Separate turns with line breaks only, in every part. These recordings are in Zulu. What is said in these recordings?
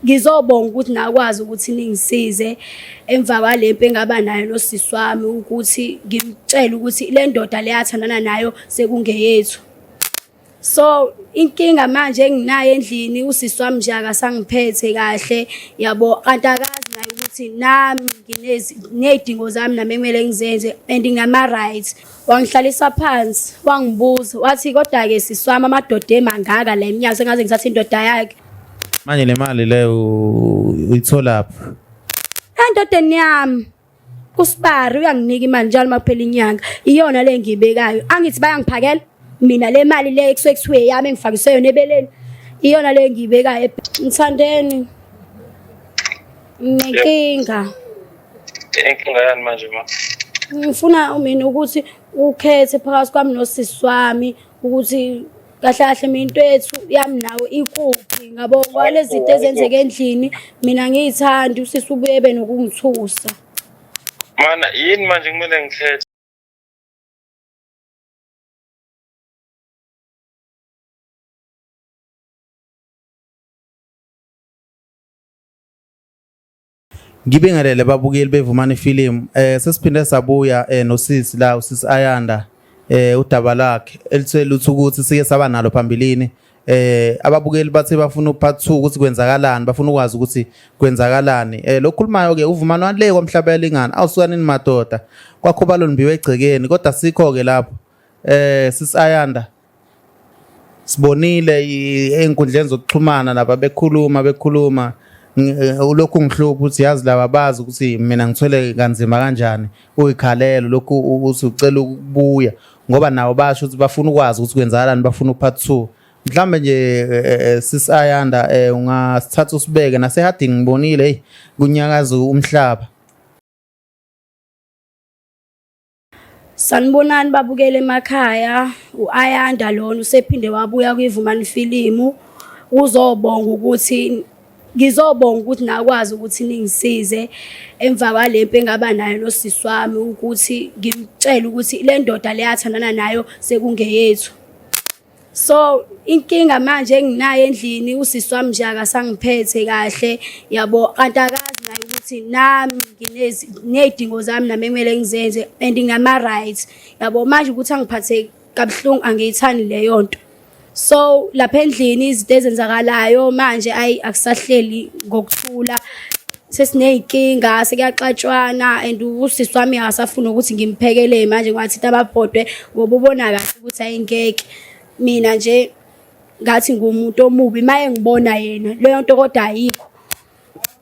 ngizobonga ukuthi nakwazi ukuthi ningisize emva kwalempi engaba nayo nosisi wami ukuthi ngimtshele ukuthi le ndoda le yathandana nayo sekungeyethu. So inkinga manje enginayo endlini usisi wami nje akasangiphethe kahle yabo, kanti akazi naye ukuthi nami nginezidingo zami nami ekumele ngizenze and ngama-rights. Wangihlalisa phansi wangibuza wathi kodwa-ke sisi wami amadoda emangaka la eminyaka sengaze ngithathe indoda yakhe.
Manje le mali leyo uyitholaphi?
Endodeni yami kuSibari uyanginika imali njalo makuphela inyanga, iyona le ngiyibekayo. Angithi bayangiphakela mina le mali le ekusuke kuthiwe yami engifakiswe yona ebeleni, iyona le ngiyibekayo. Mthandeni nginenkinga.
Inkinga yani manje ma?
Ngifuna mina ukuthi ukhethe phakathi kwami nosisi wami ukuthi kahle kahle mina into yethu yami nawe ikuphi, ngabo kwalezi zinto ezenzeka endlini mina ngiyithanda usisi ubuye ebe nokungithusa.
Mana yini manje kumele ngikhethe?
Ngibingelele babukeli bevumani film. Sesiphinde sabuya nosisi la usisi Ayanda udaba lakhe elithele ukuthi sike saba nalo phambilini. Ababukeli bathe bafuna upart 2 ukuthi kwenzakalani, bafuna ukwazi ukuthi kwenzakalani. Lokhulumayo ke uvumani wale kwamhlaba yalingana awusukanini madoda kwakhobalo nimbiwe egcekeni, kodwa sikho ke lapho. Sisi Ayanda sibonile einkundleni zokuxhumana laba bekhuluma ulokhu ngihlupha ukuthi yazi laba bazi ukuthi mina ngithwele kanzima kanjani, uyikhalelo lokhu uthi ucela ukubuya ngoba nawo basho ukuthi bafuna ukwazi ukuthi kwenzakalani, bafuna upart 2. Mhlambe nje Sisi Ayanda ungasithatha usibeke nasehadini ngibonile kunyakaza umhlaba.
Sanibonani babukele emakhaya, uAyanda lona usephinde wabuya kwivumani film uzobonga ukuthi ngizobonga ukuthi nakwazi ukuthi ningisize emva kwalempi engaba nayo nosisi wami ukuthi ngimtshele ukuthi le ndoda le yathandana nayo sekungeyethu. So inkinga manje enginayo endlini usisi wami nje akasangiphethe kahle yabo, kanti akazi naye ukuthi nami nginezidingo zami nami ekumele ngizenze and ngama-rights yabo. Manje ukuthi angiphathe kabuhlungu angiyithani leyo nto. So lapha endlini izinto ezenzakalayo manje akusahleli ngokuthula, sesiney'nkinga sekuyaxatshwana and usisi wami akasafuna ukuthi ngimphekele manje ngathi ababhodwe ngoba ubona kahle ukuthi ayingeke. Mina nje ngathi ngumuntu omubi maye ngibona yena leyo nto, kodwa ayikho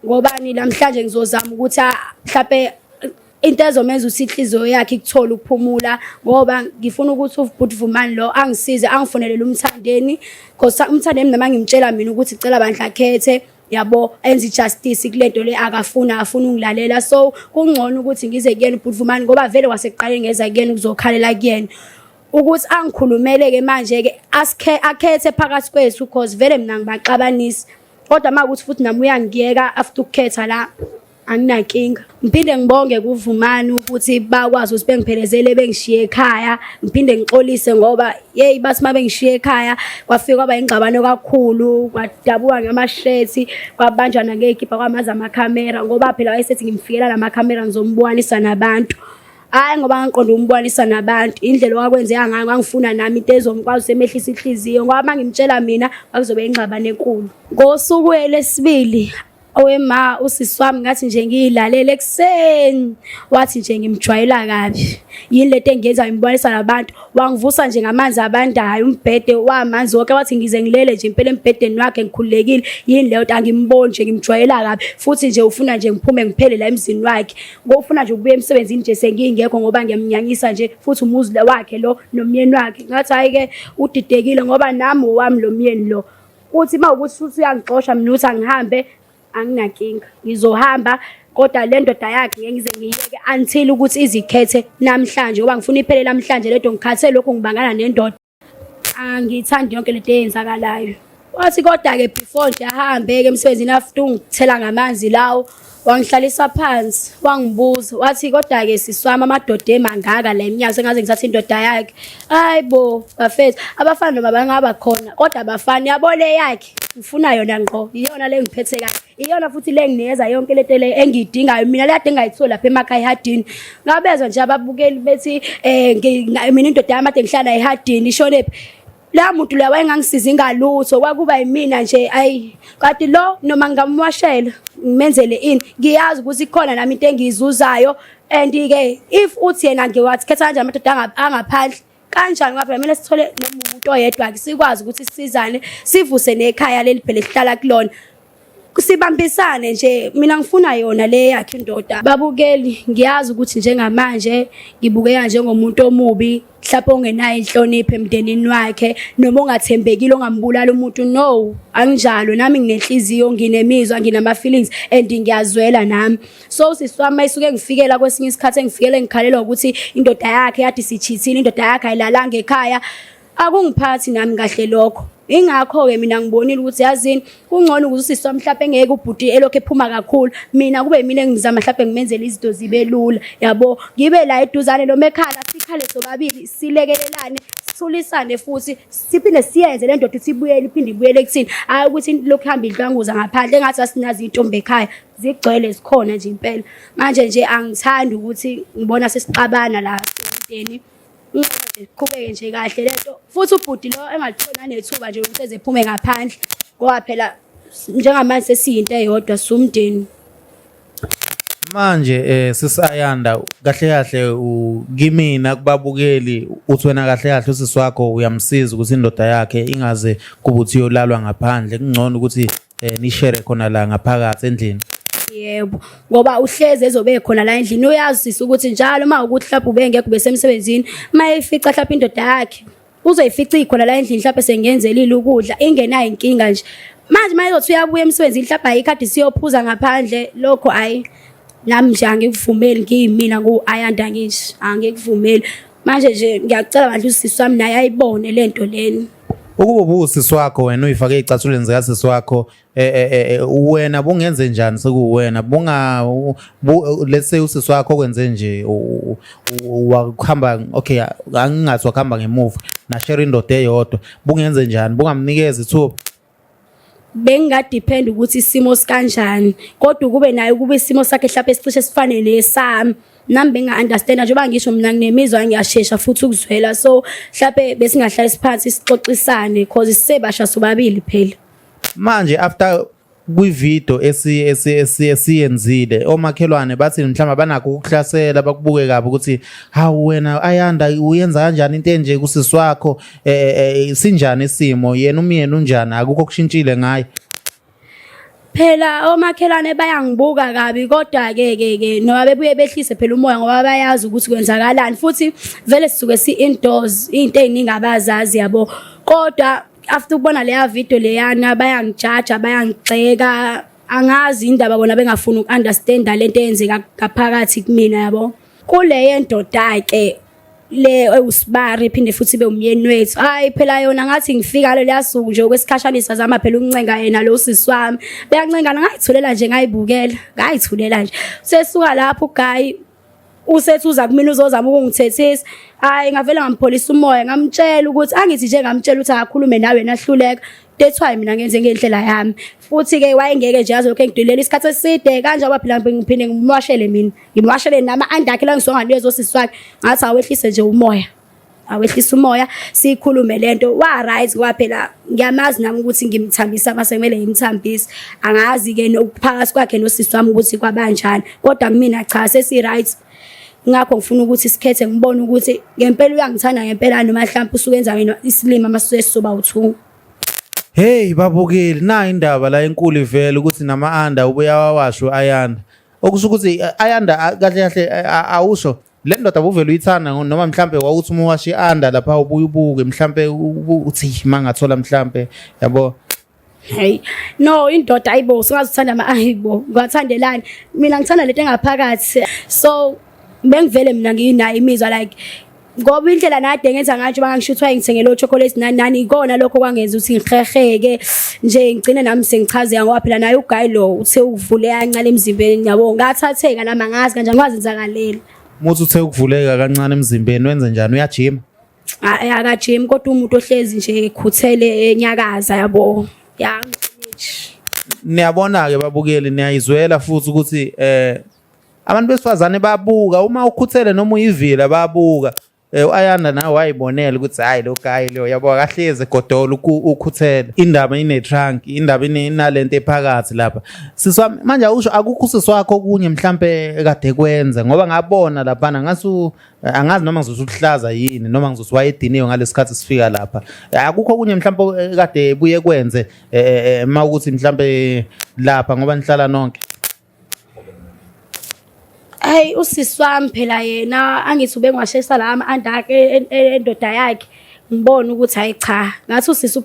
ngobani namhlanje ngizozama ukuthi mhlawumbe into ezomenza ukuthi inhliziyo yakhe ikuthola ukuphumula, ngoba ngifuna ukuthi ubhuti Vumani lo angisize angifonelele umthandeni, because umthandeni noma ngimtshela mina ukuthi cela bandla akhethe yabo enze justice kulento le afuna ungilalela. So kungcono ukuthi ngize kuyena ubhuti Vumani ngoba vele kwasekuqaleni ngeza kuyena ukuzokhalela kuyena ukuthi angikhulumele ke manje ke akhethe phakathi kwethu because vele mina ngibaxabanisi, kodwa makuthi futhi nami uyangiyeka after ukukhetha la anginankinga. Ngiphinde ngibonge kuVumani ukuthi bakwazi ukuthi bengiphelezele bengishiye ekhaya, ngiphinde ngixolise ngoba bathi mabengishiye ekhaya kwafika kwaba ingxabano kakhulu, kwadabuka ngamashethi, kwabanjana ngeyikhipha kwamaza amakhamera ngoba phela wayesethi ngimfikela namakhamera ngizombukanisa nabantu. Hayi ngoba ngiqonda umbukanisa nabantu indlela okwenzeka ngayo ngangifuna nami into ezomkwazi usemehlisa inhliziyo ngoba mangimtshela mina akuzobe ingxabano enkulu. Ngosuku lesibili owema usisi wami ngathi nje ngiyilalele ekseni wathi nje ngimjwayela kabi, yini lento engiyenza ngimbukanisa nabantu, wangivusa nje ngamanzi abandayo umbhede wamanzi wonke, wathi ngize ngilele nje impela embhedeni wakhe ngikhululekile, yini leyo angimboni nje ngimjwayela kabi futhi nje ufuna nje ngiphume ngiphele la emzini wakhe, ngofuna nje ukubuya emsebenzini nje sengingekho ngoba ngiyamnyanyisa nje futhi umuzi wakhe lo nomyeni wakhe. Ngathi hayi ke udidekile ngoba nami wami lo myeni lo uthi mawukuthi futhi uyangixosha mina uthi angihambe anginankinga ngizohamba, kodwa le ndoda yakhe ngeke ngize ngiyeke until ukuthi izikhethe namhlanje ngoba ngifuna iphele namhlanje ledo ngikhathe lokho ngibangana nendoda, angiyithandi yonke lento eyenzakalayo. Wathi kodwa ke before nje ahambe ke emsebenzini after ungithela ngamanzi lawo wangihlalisa phansi wangibuza wathi kodwa ke sisi wami amadoda emangaka la eminyaka sengaze ngithathe indoda yakhe. Hayibo bafethu abafana noma bangaba khona kodwa abafani yabole yakhe ngifuna yona ngqo, iyona le ngiphethe kahle iyona futhi le nginikeza yonke lento le engiyidingayo mina le kade ngayithola lapha emakhaya eHadini ngabezwa nje ababukeli bethi mina indoda yami ade ngihlala eHadini ishonephi la muntu la wayengangisiza ingalutho kwakuba yimina nje ayi kanti lo noma ngamwashela ngimenzele ini ngiyazi ukuthi khona nami into engiyizuzayo and ke if uthi yena ngiwathi khetha kanjani amadoda angaphandle kanjani ngoba phela mina sithole nomuntu oyedwa ke sikwazi ukuthi sisizane sivuse nekhaya leli phela sihlala kulona kusibambisane nje mina ngifuna yona le yakhe indoda babukeli ngiyazi ukuthi njengamanje ngibukeka njengomuntu omubi mhlawumbe ongenayo inhlonipho emndenini wakhe noma ongathembekile ongambulala umuntu no anginjalo nami nginenhliziyo nginemizwa nginama feelings and ngiyazwela nami so siswami mayisuke ngifikela kwesinye isikhathi engifikele ngikhalela ukuthi indoda yakhe yathi sichithile indoda yakhe ayilalanga ekhaya akungiphathi nami kahle lokho ingakho ke mina ngibonile ukuthi yazini kungcono ukuthi usiswa mhlawumbe engeke ubhuti elokho ephuma kakhulu mina kube mina engizama mhlawumbe ngimenzele izinto zibe lula yabo ngibe la eduzane lo mekhala sikhale sobabili silekelelane sithulisane futhi siphinde siyenze le ndoda sibuyele iphinde ibuyele ekuthini hayi ukuthi lokho ihamba idlanguza ngaphandle engathi asinazi intombi ekhaya zigcwele zikhona nje impela manje nje angithandi ukuthi ngibona sesixabana la emnteni qhubeke nje kahle lento futhi ubhuti lo engalithona nethuba nje ukuthi ezephume ngaphandle ngoba phela njengamanje sesiyinto eyodwa sumndeni
manje sisayanda kahle kahle kimina kubabukeli uthi wena kahle kahle usisi wakho uyamsiza ukuthi indoda yakhe ingaze kuba uthi yolalwa ngaphandle kungcono ukuthi nishare khona la ngaphakathi endlini
yebo ngoba uhleze ezobe khona la endlini uyazisa ukuthi njalo uma ukuthi mhlawumbe ubengeke kube semsebenzini mayifica mhlawumbe indoda yakhe uzoyifica ikhona la endlini mhlawumbe sengenzelile ukudla ingenayo inkinga nje manje mayizothi uyabuya emsebenzini mhlawumbe ayikade siyophuza ngaphandle lokho ayi nami nje angikuvumeli ngiyimina ku-Ayanda ngisho angikuvumeli manje nje ngiyacela bandla usisi wami naye ayibone lento leni
ukuba ubusisi wakho wena uyifake icathulweni zikasisi wakho wena bungenze njani sekuwena let's say usisi wakho okwenze nje wakhamba okay angingathi wakhamba ngemuva na share indoda eyodwa bungenze njani bungamnikeza ithuba
bengadepend ukuthi isimo sikanjani kodwa kube naye kube isimo sakhe mhlawumbe esicishe sifane nesami nami benga-understand njengoba ngisho mina nginemizwa ngiyashesha futhi ukuzwela so mhlawumbe besingahlala siphansi sixoxisane because sisebasha sobabili phela
manje after kwivideo esiyenzile omakhelwane bathi mhlawumbe banakho ukuhlasela bakubuke kabi ukuthi hawu wena Ayanda uyenza kanjani into enje kusisi wakho sinjani isimo yena umyeni unjani akukho kushintshile ngaye
phela omakhelwane bayangibuka kabi kodwa ke noma bebuye behlise phela umoya ngoba bayazi ukuthi kwenzakalani futhi vele sisuke si-indoors into ey'ningi abazazi yabo kodwa after ukubona leya video leyana bayangijaja bayangigxeka angazi indaba bona bengafuni uku-understanda lento eyenzeka ngaphakathi kumina yabo kuleyo ndoda ke le usibari phinde futhi be umyeni wethu hayi phela yona ngathi ngifika leya suku nje okwesikhashana isazama phela ukuncenga yena lo sisi wami beyancengana ngayithulela nje ngayithulela nje sesuka lapho ugayi usethi uza kumina uzozama ukungithethisa hayi ngavela ngampholisa umoya ngamtshela ukuthi angithi nje ngamtshela ukuthi akakhulume nawe nahluleka that's why mina ngenze ngendlela yami futhi ke wayengeke nje yazi lokho engidulela isikhathi eside kanje ngoba phela ngiphinde ngimwashele mina ngimwashele nama andakhe la ngisonga lezo sisi wakhe ngathi awehlise nje umoya awehlisa umoya sikhulume lento wa right kwaphela ngiyamazi nami ukuthi ngimthambisa masemele ngimthambisa angazi ke ukuphakathi kwakhe nosisi wami ukuthi kwabanjani kodwa kumina cha sesi right ngakho ngifuna ukuthi sikhethe ngibone ukuthi ngempela uyangithanda ngempela noma mhlawumbe usukenza mina isilima masuke sizoba u2
hey babukeli na indaba la enkulu ivela ukuthi nama-anda ubuya wawasho Ayanda okusho ukuthi Ayanda kahle kahle awusho le ndoda buvela uyithanda noma mhlambe wawuthi uma washo i-anda lapha ubuye ubuke mhlambe uthi mangathola mhlambe yabo
hey no indoda ayibo singazuthanda ama-ayibo ngiwathandelani mina ngithanda lento engaphakathi so bengivele mina nginayo imizwa like ngoba indlela nade ngenza ngathi bangishuthwa ngithengele chocolate nani ikona lokho kwangenza ukuthi ngiheheke nje ngicine nami sengichazeka ngoba phela naye ugayi lo uthe ukuvule kancane emzimbeni yabo ngathatheka nami angazi kanjani kwazenzakalele
muthi uthe ukuvuleka kancane emzimbeni wenze njani uyajima
akajima kodwa umuntu ohlezi nje ekhuthele enyakaza yabo ya
Niyabona ke babukeli niyayizwela futhi ukuthi abantu besifazane babuka uma ukhuthele noma uyivila babuka. Ayanda nawe wayibonela ukuthi hayi lo guy lo yabo kahleze egodola ukhuthele indaba ine trunk indaba inalento ephakathi lapha siswami manje usho akukho siswakho okunye mhlambe ekade kwenza ngoba ngabona lapha angazi noma ngizosuhlaza yini noma ngizosiwayediniwe ngalesikhathi sifika lapha akukho okunye mhlambe ekade buye kwenze mawukuthi mhlambe lapha ngoba nihlala nonke.
Hayi usisi wami phela yena angithi ube ngwashesa la ama-andake endoda yakhe ngibona ukuthi hayi cha ngathi usisi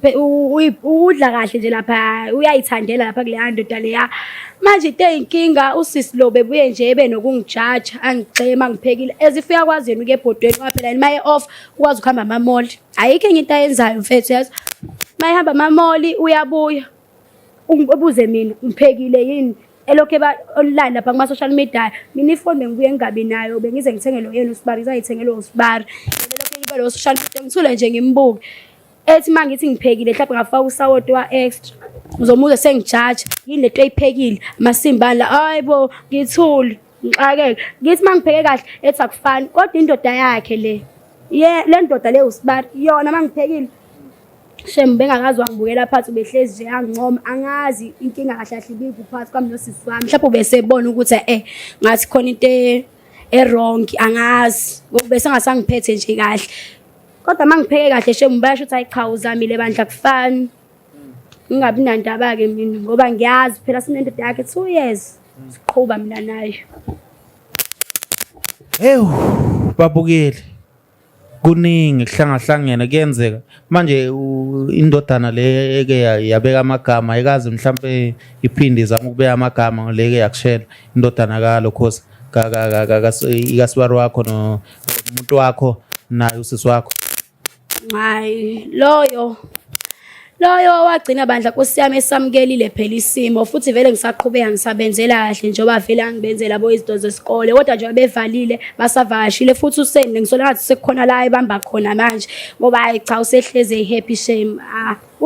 udla kahle nje lapha uyayithandela lapha kule ndoda leya manje into eyinkinga usisi lo bebuye nje ebe nokungijaja angigxema ngiphekile ezifika yakwazi yena uke ebhodweni phela yena maye off ukwazi ukuhamba ama-mall ayikho enye into ayenzayo mfethu yazi mayihamba ama-mall uyabuya ubuze mina ngiphekile yini elokho online lapha kuma social media mina ifoni bengibuye ngingabi nayo bengize ngithengele yena usibari izayithengele usibari lokho ngibe lo social media ngithule nje ngimbuke ethi mangithi ngiphekile mhlawumbe ngafaka usawoti wa extra uzomuza sengijaja yini leto eyiphekile masimbani la hayibo ngithule ngixakeke ngithi mangipheke kahle ethi akufani kodwa indoda yakhe le le ndoda le usibari yona mangiphekile Shem bengakazi wangibukela phansi behlezi nje angincoma angazi inkinga kahle kahle ibivu phansi kwami nosisi wami mhlawumbe besebona ukuthi ngathi khona into wrong angazi ngoba bese ngasangiphethe nje kahle kodwa mangipheke kahle Shem bayasho ukuthi ayicha uzamile bandla kufani ngingabi nandaba ke mina ngoba ngiyazi phela sinendoda yakhe 2 years siqhuba mina nayo.
Babukeli kuningi kuhlangahlangene kuyenzeka manje indodana le eke yabeka amagama ekazi mhlambe iphinde izama ukubeka amagama leke yakushela indodana kalokhosi ikasibari wakho nomuntu wakho naye usisi wakho
hayi loyo wagcina bandla Nkosi yami esamkelile phela isimo futhi vele ngisaqhubeka ngisabenzela kahle njengoba vele angibenzela bo izinto zesikole kodwa nje bevalile basavashile futhi useni ngisola ngathi sekukhona la ebamba khona manje ngoba hayi cha usehleze happy shame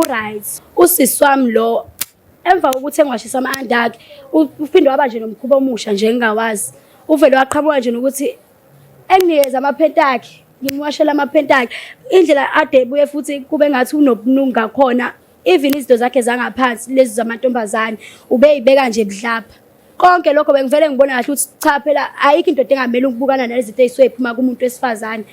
right usisi wami lo emva kokuthi engwashisa ama-andake uphinde waba nje nomkhuba omusha nje engawazi uvele waqhamuka nje nokuthi enginikeza amaphenta akhe ngimwashela amaphenta akhe indlela ade ebuye futhi kube ngathi unobununga khona even izinto zakhe zangaphansi lezi zamantombazane ubeyibeka nje budlapha konke lokho bengivele ngibona kahle ukuthi cha phela ayikho into engamele ukubukana nalezi zinto ezisoyiphuma kumuntu wesifazane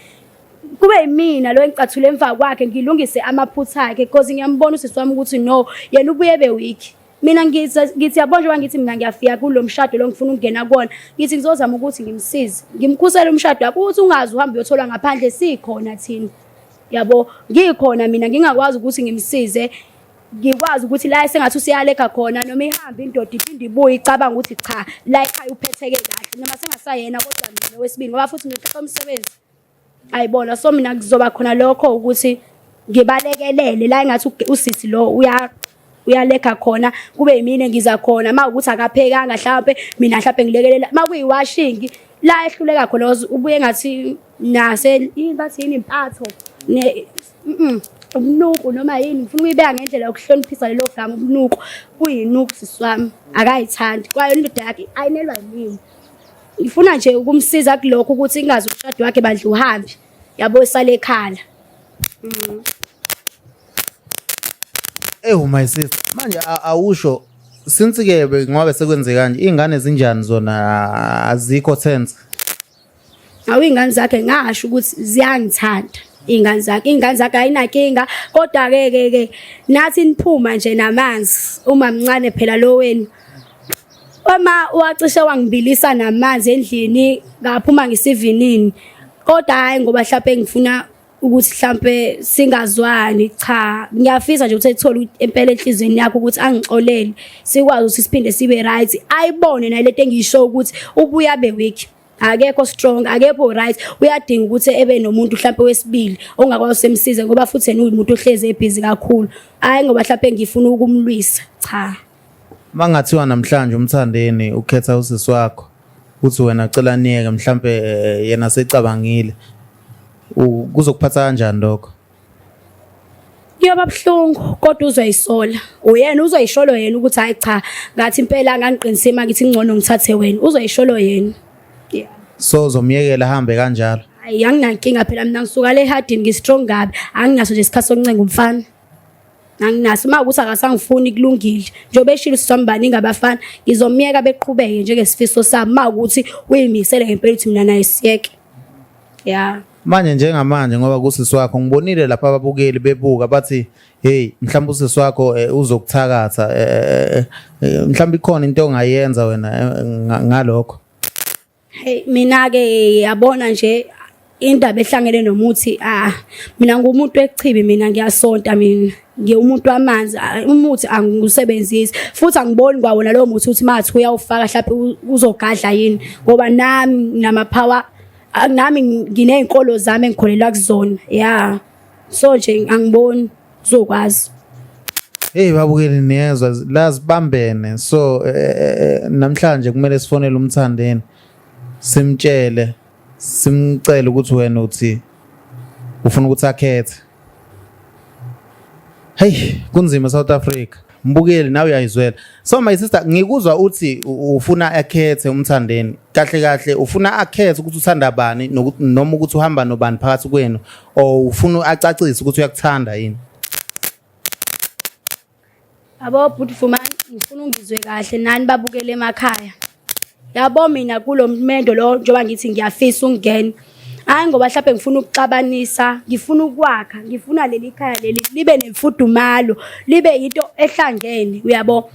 kube yimina lo engicathule emva kwakhe ngilungise amaphutha akhe because ngiyambona usisi wami ukuthi no yena ubuye beweak mina ngithi yabonjwa ngithi mina ngiyafika kulo mshado lo ngifuna ukungena kuona ngithi ngizozama ukuthi ngimsize ngimkhusela umshado wakhe ukuthi ungazi uhamba uyothola ngaphandle sikhona thina yabo ngikhona mina ngingakwazi ukuthi ngimsize ngikwazi ukuthi la esengathi usiyaleka khona noma ihamba indoda iphinde ibuye icabanga ukuthi cha la ekhaya uphetheke kahle noma sengasayena kodwa mina wesibili ngoba futhi ngithatha umsebenzi ayibona so mina kuzoba khona lokho ukuthi ngibalekelele la engathi usisi lo uyaleka khona kube yimini ngiza khona mawukuthi akaphekanga mhlawumbe mina mhlawumbe ngilekelela makuyiwashing la ehluleka khona ubuye ngathi nase ingathi yini impatho ubunuku noma yini ngifuna ukuyibeka ngendlela yokuhloniphisa lelo gama ubunuku kuyinuku sisi wami akayithandi kwayo indoda yakhe ayinelwa yini ngifuna nje ukumsiza kulokho ukuthi ingazi umshado wakhe bandla uhambe yabo esale ekhala.
My sister manje awusho since ke ngoba sekwenze kanje ingane zinjani zona azikho tense
ingane zakhe ngasho ukuthi ziyangithanda ingane zakhe ayinakinga kodwa ke nathi niphuma nje namanzi uma mncane phela lo wenu uma wacishe wangibilisa namanzi endlini ngaphuma ngisivinini kodwa hayi ngoba mhlawumbe ngifuna ukuthi mhlambe singazwani cha ngiyafisa nje ukuthi ethola impela enhlizweni yakho ukuthi angixolele sikwazi ukuthi siphinde sibe right ayibone nalento engiyisho ukuthi ubuya be weak akekho strong akepho right uyadinga ukuthi ebe nomuntu mhlambe wesibili ongakwazi semsize ngoba futhi yena umuntu ohleze ebusy kakhulu hayi ngoba mhlambe ngifuna ukumlwisa cha
mangathiwa namhlanje umthandeni ukhetha usisi wakho uthi wena cela niyeke mhlambe yena secabangile kuzokuphatha kanjani lokho
Kuyoba buhlungu kodwa uzoyisola. Uyena uzoyisholo yena ukuthi hayi cha, ngathi impela ngangiqinisile makithi ngcono ngithathe wena. Uzoyisholo yena. Yeah.
So uzomyekela hambe kanjalo.
Hayi anginankinga phela mina ngisuka le hardini ngistrong gabi. Anginaso nje isikhathi sokuncenga umfana. Anginaso makuthi akasangifuni kulungile. Njobe eshilo sisambani ngabafana ngizomyeka beqhubeke njengesifiso sami makuthi uyimisele ngempela ukuthi mina naye siyeke. Yeah.
Manje njengamanje ngoba kusisi wakho ngibonile lapha ababukeli bebuka bathi hey mhlawumbe usisi wakho uzokuthakatha mhlawumbe ikhona into ongayenza wena ngalokho.
Hey mina ke yabona nje indaba ehlangene nomuthi mina ngumuntu wechibi mina ngiyasonta mina ngiwumuntu wamanzi umuthi angusebenzisi futhi angiboni kwawona lo muthi uthi mathi uyawufaka mhlawumbe uzogadla yini ngoba nami namapower nami nginezinkolo zami engikholela kuzona yeah so nje angiboni uzokwazi.
Hey babukeli niyezwa lazibambene so namhlanje kumele sifonele umthandeni simtshele simcela ukuthi wena uthi ufuna ukuthi akhethe. Hey kunzima South Africa mbukeli nawe uyayizwela. So my sister ngikuzwa uthi ufuna akhethe umthandeni kahle kahle ufuna akhethe ukuthi uthanda bani noma ukuthi uhamba nobani phakathi kwenu or ufuna acacise ukuthi uyakuthanda yini.
Abo beautiful man ngifuna ungizwe kahle nani babukele emakhaya. Yabo mina kulomendo lo njoba ngithi ngiyafisa ungena. Hayi ngoba mhlawumbe ngifuna ukuxabanisa, ngifuna ukwakha, ngifuna leli khaya leli libe nemfudumalo, libe into ehlangene, uyabo.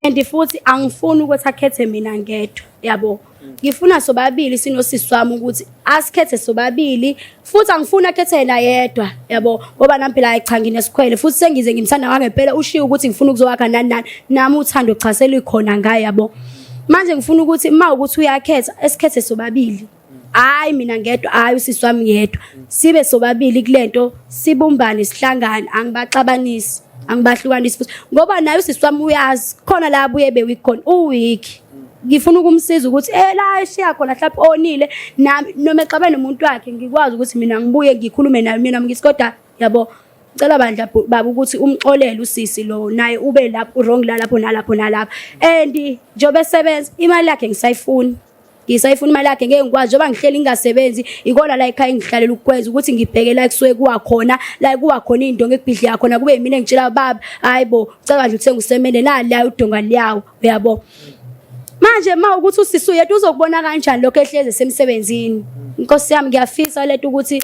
And futhi angifuni ukuthi akhethe mina ngedwa, yabo. Ngifuna sobabili sinosisi wami ukuthi asikhethe sobabili, futhi angifuni akhethe yena yedwa, yabo. Ngoba nami phela cha nginesikhwele, futhi sengize ngimthanda ngempela ushiya ukuthi ngifuna ukuzowakha nani nami uthando chasela ikhona ngaye, yabo. Manje ngifuna ukuthi ukuthi uyakhetha esikhethe sobabili. Hayi mina ngedwa hayi usisi wami ngedwa sibe sobabili kulento sibumbane sihlangane angibaxabanisi angibahlukanisi futhi ngoba naye usisi wami uyazi khona la abuye bewikhona uweek ngifuna ukumsiza ukuthi la eshiya khona mhlawumbe onile nami noma exabane nomuntu wakhe ngikwazi ukuthi mina ngibuye ngikhulume naye mina ngithi kodwa yabo cela bandla baba ukuthi umxolele usisi lo naye ube lapho wrong la lapho nalapho nalapha and njobe sebenza imali yakhe ngisayifuna ngisayifuna imali yakhe ngeke ngikwazi njoba ngihleli ngingasebenzi ikona la ekhaya ngihlalela ukwenza ukuthi ngibheke la kusuke kuwa khona la kuwa khona indonga ekubhidli yakho na kube mina ngitshela baba hayibo cela nje uthenga usemende nala udonga liyawo uyabo manje ukuthi usisi yethu uzokubona kanjani lokho ehleze esemsebenzini inkosi yami ngiyafisa lethu ukuthi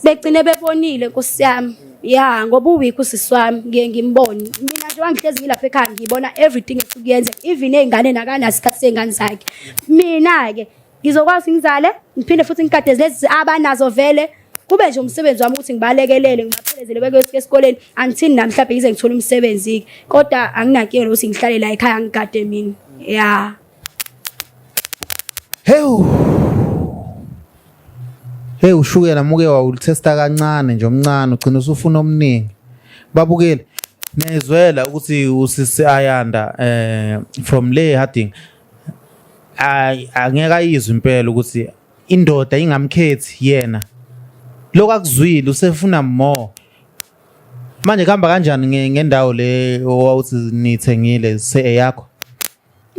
begcine bebonile inkosi yami ya ngoba uweek usisi wami ngiye ngimbone mina nje wangihlezi ngilapha ekhaya ngibona everything ekuyenza even ezingane nakanasikhathi sengane zakhe mina ke ngizokwazi ngizale ngiphinde futhi ngikadeze lezi abanazo vele kube nje umsebenzi wami ukuthi ngibalekelele ngibaphelezele beke esikoleni until namhlanje ngize ngithola umsebenzi kodwa anginankinga ukuthi ngihlale la ekhaya ngigade mina ya
Hey ushukela muke wawulitesta kancane nje omncane ugcina usufuna omningi. Babukeli nezwela ukuthi usisi Ayanda from le harding angeke ayizwe impela ukuthi indoda ingamkhethi yena. Lokho akuzwile usefuna more. Manje kuhamba kanjani ngendawo le owawuthi nithengile eyakho?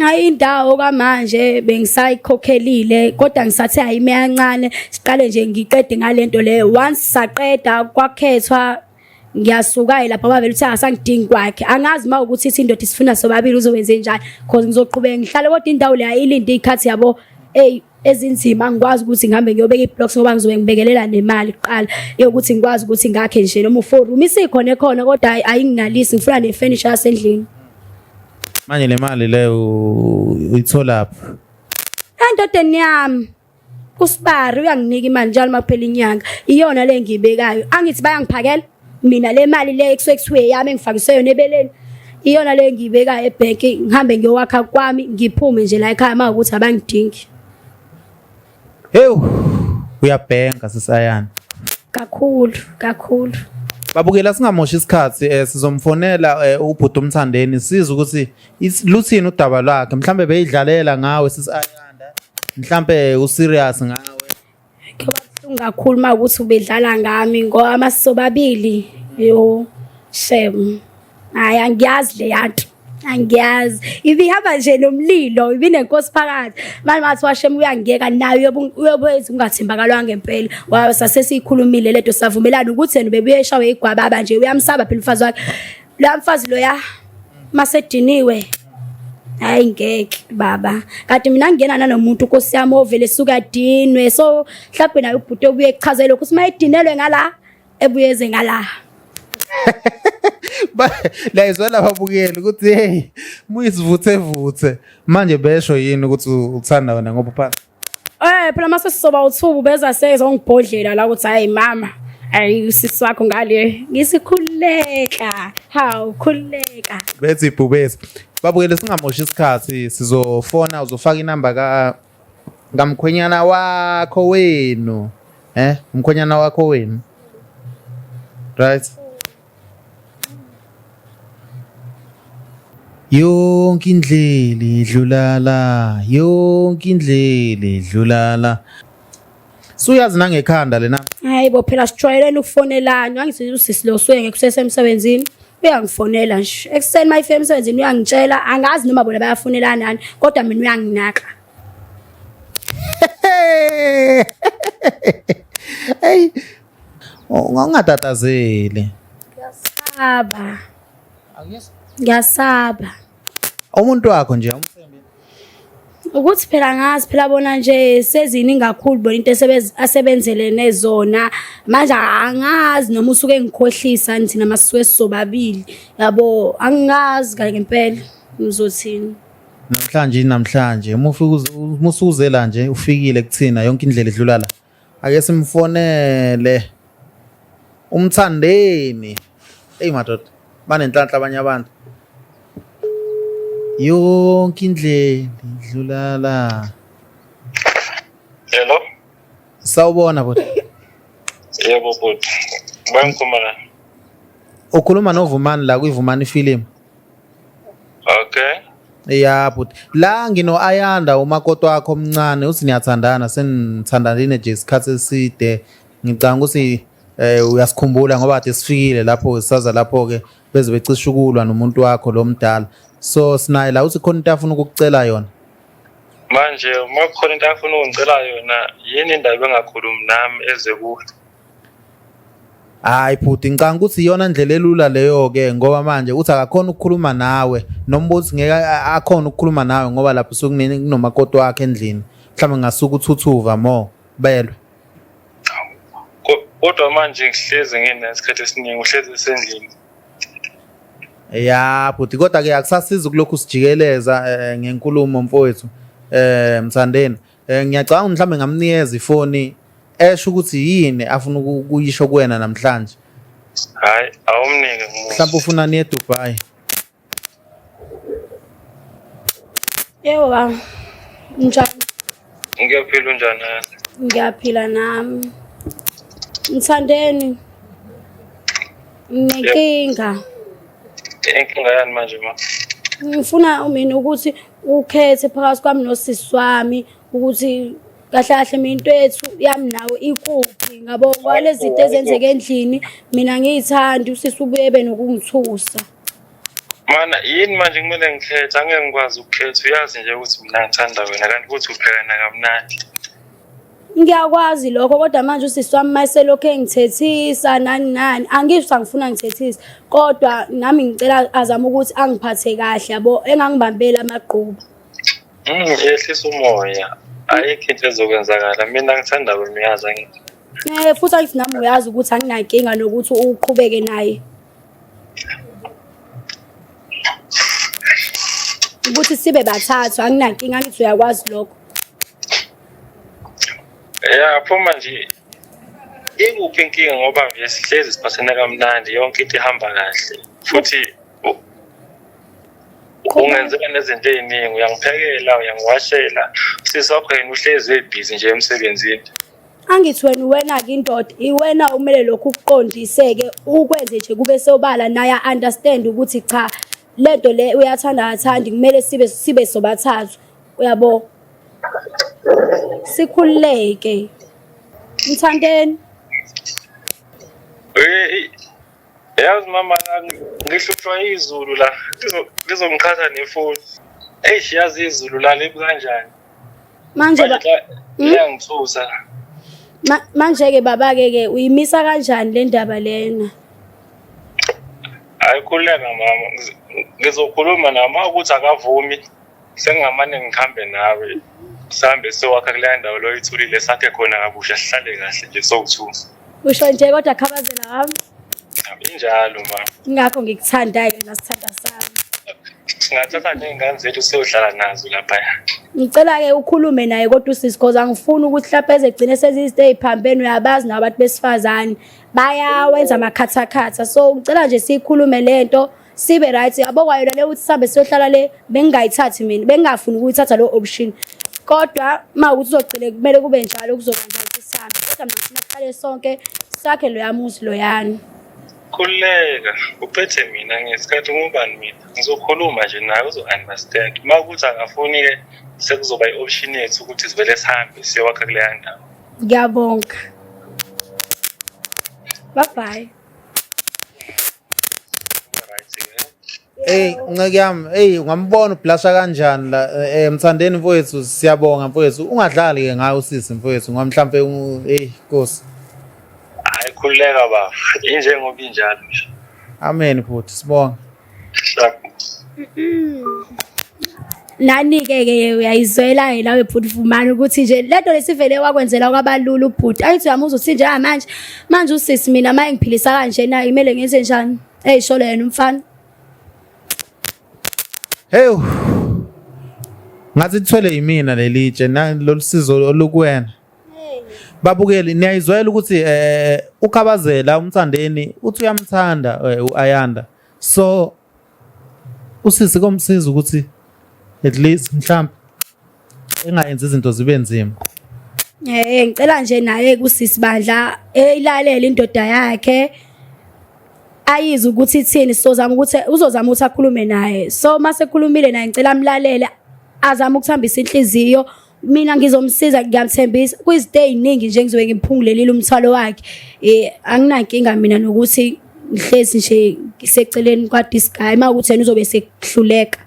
Hayi indawo kamanje bengisayikhokhelile kodwa ngisathe hayi meyancane siqale nje ngiqede ngalento le once saqeda kwakhethwa ngiyasuka lapha bavela uthi asangidingi kwakhe angazi ukuthi ithi indoda isifuna sobabili uzowenze njani because ngizoqhubeka ngihlale kodwa indawo le ayilinde ikhathi yabo ezinzima ngikwazi ukuthi ngihambe ngiyobeka iblocks ngoba ngizobe ngibekelela nemali kuqala yokuthi ngikwazi ukuthi ngakhe nje noma u4 room isikhona khona kodwa ayinginalisi ngifuna nefurniture yasendlini.
Manje le mali le uyithola lapho
endodeni yami kusibari uyanginika imali njalo makuphela inyanga iyona le ngibekayo angithi bayangiphakela mina le mali le ekusekuthiwe yami engifakiswe yona ebeleni iyona le ngibekayo ebank ngihambe ngiyowakha kwami ngiphume nje la ekhaya makuthi abangidingi.
Uyabhenga sisayana
kakhulu
babukela singamoshi isikhathi sizomfonela ubhuti umthandeni siza ukuthi luthini udaba lwakhe mhlambe beyidlalela ngawe sisayanda mhlambe userious ngawe
kakhulu makuthi ubedlala ngami ngoba amasobabili Yo, Shem. Hayi angiyazi le yanto. Angiyazi. Ibihamba nje nomlilo, ibinenkosi phakathi. Manje mathi washem uyangiyeka nayo uyobuyenza ungathembakalwa ngempela. Wabe sasesikhulumile leto savumelana ukuthi yena bebuye eshawe igwababa nje uyamsaba phela umfazi wakhe. La mfazi lo ya masediniwe. Hayi ngeke baba. Kanti mina ngingena nanomuntu Nkosi yami ovele suka dinwe. So mhlawumbe naye ubhuti obuye ekuchazela ukuthi mayidinelwe ngala ebuyeze ngala.
La izwela babukeli ukuthi hey muyisivuthe manje besho yini ukuthi uthanda wena ngoba phansi
Phela mase sizoba uthubu beza sezongibhodlela la ukuthi hayi mama ayi usisi wakho ngale ngisikhuleka hawu khuleka
bethi ibhubesi babukeli singamoshi isikhathi sizofona uzofaka inamba kamkhwenyana wakho wenu umkhwenyana wakho wenu right yonke indlela idlulala suyazi nangekhanda lena
hayi bo phela sijwayelene ukufonelana angithi usisi lo suye ngekusesemsebenzini uyangifonela nje ekuseni mayifika emsebenzini uyangitshela angazi noma bona bayafonelana nani kodwa mina uyanginaka
hey ungatatazeli
ngiyasaba
umuntu wakho nje
ukuthi phela ngazi phela bona nje sezini kakhulu bona into asebenzelene zona manje angazi noma usuke ngikhohlisa nithina masisuke sisobabili yabo angazi kanye ngempela uzothini
namhlanje musuzela nje ufikile kuthina yonke indlela idlula la ake simfonele umthandeni hey madoda banenhlanhla abanye abantu yonke indlela idlulala
Hello
sawubona bhuti
yebo bhuti bangikhuluma la
ukhuluma noVumani la kuVumani film
okay
yeah bhuti la ngino Ayanda umakoti wakho omncane uthi niyathandana senithandanile nje isikhathi eside ngicanga ukuthi uyasikhumbula ngoba ade sifikile lapho sisaza lapho ke beze becisha ukulwa nomuntu wakho lo mdala so sinaye la uthi khona into afuna ukukucela yona
manje uma kukhona into afuna ukungicela yona yini indaba engakhulumi nami eze kuwe
hayi bhuti ngicanga ukuthi iyona ndlela elula leyo ke ngoba manje uthi akakhona ukukhuluma nawe nombuthi ngeke akhona ukukhuluma nawe ngoba lapho sokunene kunomakoti wakhe endlini mhlawumbe ngasuka uthuthuva mo belwe
kodwa manje ngihlezi nginesikhathi esiningi uhlezi esendlini
ya bhuti kodwa ke akusasiza kulokhu sijikeleza ngenkulumo mfowethu mthandeni ngiyacanga mhlawumbe ngamnikeza ifoni esho ukuthi yini afuna ukuyisho kuwena namhlanje
hayi awumnike ngumuntu
mhlawumbe ufuna niye Dubai
yebo ba njani
ngiyaphila unjani
ngiyaphila nami mthandeni nenkinga
inkinga yani manje ma
ngifuna mina ukuthi ukhethe phakathi kwami nosisi wami ukuthi kahle kahle mina into yethu yami nawe ikuphi ngabo kwalezi zinto ezenzeke endlini mina ngiyithanda usisi ubuye benokungithusa
mana yini manje kumele ngikhethe angeke ngikwazi ukukhetha uyazi nje ukuthi mina ngithanda wena kanti futhi uphekana kamnandi
ngiyakwazi lokho kodwa manje usisi wami mayiselokho engithethisa nani angisho angifuna ngithethisa kodwa nami ngicela azama ukuthi angiphathe kahle yabo engangibambela amagquba
yehlisa umoya ayikho into ezokwenzakala mina ngithanda wena uyazi angithi
futhi ayithi nami uyazi ukuthi anginankinga nokuthi uqhubeke naye ukuthi sibe bathathu anginankinga angithi uyakwazi lokho
ya phuma nje ikuphi inkinga ngoba nje sihlezi siphathene kamnandi yonke into ihamba kahle futhi ungenzela nezinto eziningi uyangiphekela uyangiwashela usisi wakho yena uhlezi ebhizi nje emsebenzini
angithi wena ke indoda iwena umele lokhu ukuqondiseke ukwenze nje kube sobala naye understand ukuthi cha lento le uyathanda athandi kumele sibe sobathathu uyabo sikhululeke mthandeni
Yazi mama ngihlushwa izulu la lizongikhatha nefoni. Eish yazi izulu la libu kanjani?
Manje
liyangithusa.
manje ke baba ke uyimisa kanjani le ndaba lena?
Ayikhuleka mama ngizokhuluma nawe uma ukuthi akavumi sengingamane ngikhambe nawe sihambe sowakha kule ndawo loyithulile sakhe khona kabusha sihlale kahle nje soku-2.
Usho nje kodwa khabazela wami.
Injalo mama.
Ingakho ngikuthanda-ke nasithanda sami.
Singathatha ney'ngane zethu siyohlala nazo laphaya.
Ngicela-ke ukhulume naye kodwa usisi cause angifuni ukuthi mhlawumbe ezegcine seziy'phambeni uyabazi nabo abantu besifazane bayawenza amakhathakhatha. So ngicela nje siyikhulume lento sibe right. Yabo kwayona le ukuthi sihambe siyohlala le bengingayithathi mina bengingafuni ukuyithatha lo option. Kodwa uma ukuthi uzogcine kumele kube njalo kuzoba njalo sihambe. Kodwa mina ngifuna kuqale sonke sakhe loya muzi loyani.
Khuleka uphethe mina ngesikhathi ngubani mina ngizokhuluma nje naye uzo-understand. Uma ukuthi akafuni-ke sekuzoba i-option yethu ukuthi sivele sihambe siyowakha kuleya ndawo.
Ngiyabonga. Bye bye.
Nceke yami, ungambona ublasha kanjani la Mthandeni mfowethu, siyabonga mfowethu. Ungadlali ke ngayo usisi mfowethu ngoba mhlambe Nkosi.
Hayi khuleka baba, injengoba injalo nje.
Amen futhi sibonga.
Nani-ke uyayizwela yena webhuti Vumani ukuthi nje lento lesivele wakwenzela kwabalula ubhuti. Ayithi uyamuza uthi manje usisi mina uma ngiphilisa kanje na imele ngenze njani? Sholo yena umfana.
Hey. Ngathi thwele yimina lelitshe lolusizo olukuwena. Babukeli niyayizwela ukuthi ukhabazela uMthandeni uthi uyamthanda uAyanda. So usisi komsiza ukuthi at least mhlawumbe engayenza izinto zibe nzima.
Ngicela nje naye kusisi Bandla eyilalela indoda yakhe ayizi ukuthi ithini uzozama ukuthi akhulume naye. So mase khulumile naye ngicela amlalele azama ukuthambisa inhliziyo. Mina ngizomsiza ngiyamthembisa kwizinto eziningi nje ngizobe ngimphungulelile umthwalo wakhe. Anginankinga mina nokuthi ngihlezi nje ngiseceleni kwa this guy uma ukuthi yena uzobe sekuhluleka.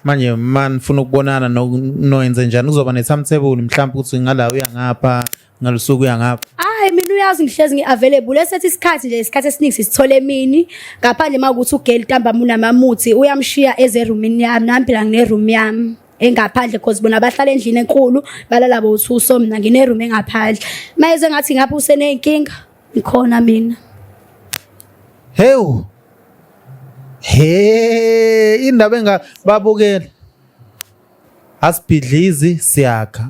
Manje man ufuna ukubonana noyenze njani kuzoba ne-timetable mhlawumbe ukuthi ngala uya ngapha ngalusuku uya ngapha.
Mina uyazi ngihlezi ngi-available esethi isikhathi nje isikhathi esiningi sisithole emini ngaphandle uma ukuthi ugeli ntambama unamamuthi uyamshiya ezerumini yami nami phela ngine-room yami engaphandle cause bona bahlala endlini enkulu balala bo-2 so mina ngine-room engaphandle. Mayeze ngathi ngapha useney'nkinga ngikhona mina.
Indaba babukele asibhidlizi siyakha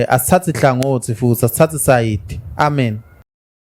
asithathe ihlangothi futhi asithathe isayidi. Amen.